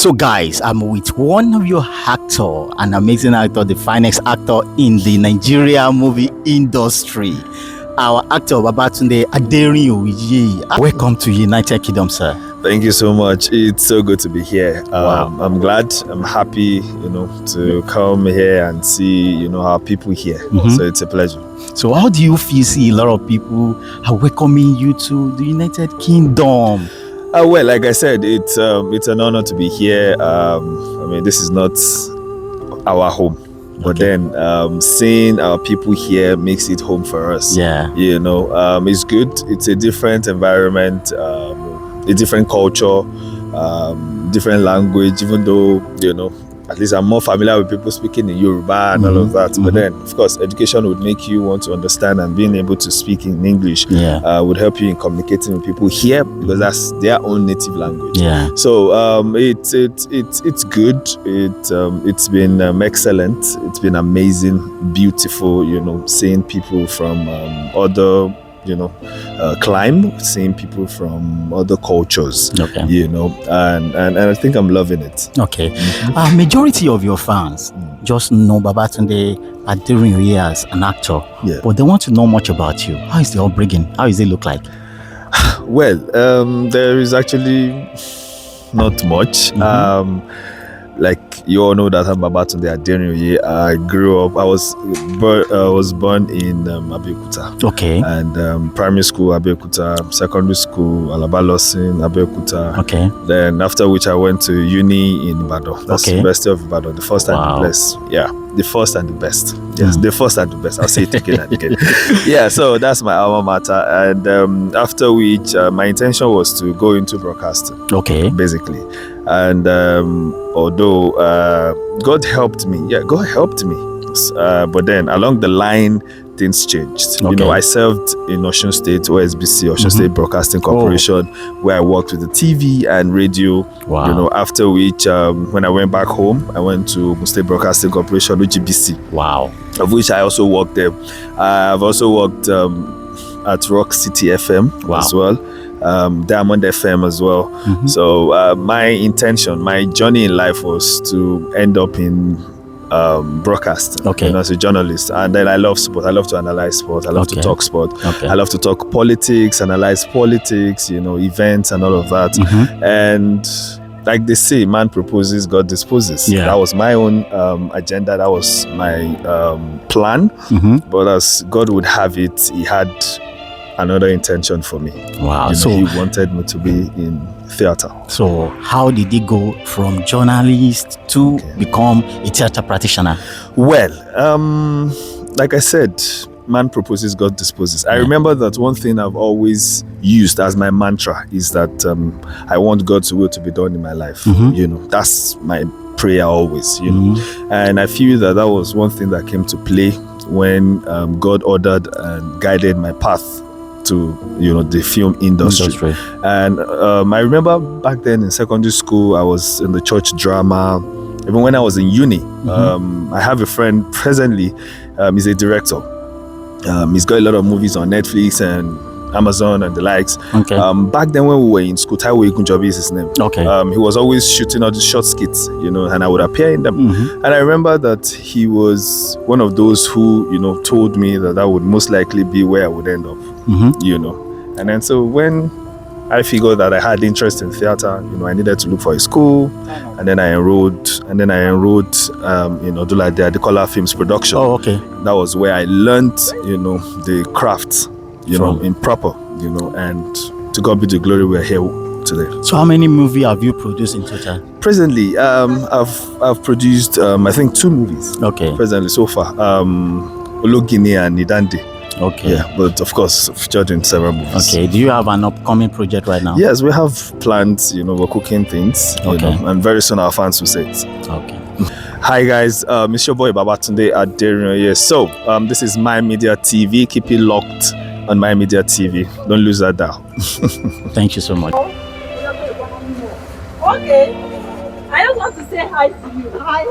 So guys, I'm with one of your actor, an amazing actor, the finest actor in the Nigeria movie industry. Our actor Babatunde Aderinoye. Welcome to United Kingdom, sir. Thank you so much. It's so good to be here. Wow. I'm glad. I'm happy, to come here and see, our people here. So it's a pleasure. So how do you feel? See a lot of people are welcoming you to the United Kingdom. Well, like I said, it's an honor to be here. This is not our home, but then seeing our people here makes it home for us. Yeah. It's good. It's a different environment, a different culture, different language. Even though at least I'm more familiar with people speaking in Yoruba and all of that. But then, of course, education would make you want to understand, and being able to speak in English would help you in communicating with people here, because that's their own native language. Yeah. So it's good. It's been excellent. It's been amazing, beautiful. Seeing people from other climb, seeing people from other cultures. Okay. And I think I'm loving it. Okay. Majority of your fans just know Babatunde Aderinoye as an actor, but they want to know much about you. How is the upbringing? How does it look like? Well, there is actually not much. Like you all know that I'm Babatunde Aderinoye. I grew up. I was born in Abeokuta. Okay. And primary school Abeokuta, secondary school Alabalosin, Abeokuta. Okay. Then after which I went to uni in Ibadan. That's University of Ibadan. The first and the best. Yeah, the first and the best. Yes, the first and the best. I'll say it again and again. Yeah. So that's my alma mater. And after which my intention was to go into broadcasting. Okay. Basically. And although God helped me, but then along the line things changed. Okay. I served in Osun State OSBC, Osun State Broadcasting Corporation, where I worked with the TV and radio. Wow. After which when I went back home, I went to State Broadcasting Corporation, OGBC. Wow. Of which I also worked there. I've also worked at Rock City FM as well. Diamond FM as well. So my intention, my journey in life was to end up in broadcasting, as a journalist. And then I love sport. I love to analyze sport. I love to talk sport. I love to talk politics, analyze politics, events and all of that. And like they say, man proposes, God disposes. Yeah. That was my own agenda. That was my plan. But as God would have it, he had another intention for me. Wow. So he wanted me to be in theater. So how did he go from journalist to become a theater practitioner? Well, like I said, man proposes, God disposes. I remember that one thing I've always used as my mantra is that I want God's will to be done in my life. That's my prayer always, and I feel that was one thing that came to play when God ordered and guided my path to the film industry. And I remember back then in secondary school, I was in the church drama. Even when I was in uni, I have a friend presently. He's a director. He's got a lot of movies on Netflix and Amazon and the likes. Back then when we were in school, Taiwo Ikunjobi is his name. He was always shooting all the short skits, and I would appear in them. And I remember that he was one of those who, told me that would most likely be where I would end up. And then so when I figured that I had interest in theater, I needed to look for a school, and then I enrolled in Odulade Adekola Films Production. That was where I learned, the craft, in proper, and to God be the glory, we're here today. So how many movies have you produced in total? Presently, I've produced I think 2 movies. Presently so far, Ologini and Nidande. Yeah, but of course featured in several movies. Do you have an upcoming project right now? Yes, we have plans. We're cooking things. And very soon our fans will see it. Hi guys, it's your boy Babatunde Aderinoye. So this is My Media TV. Keep it locked on My Media TV. Don't lose that dial. Thank you so much. Okay, I just want to say hi to you. Hi.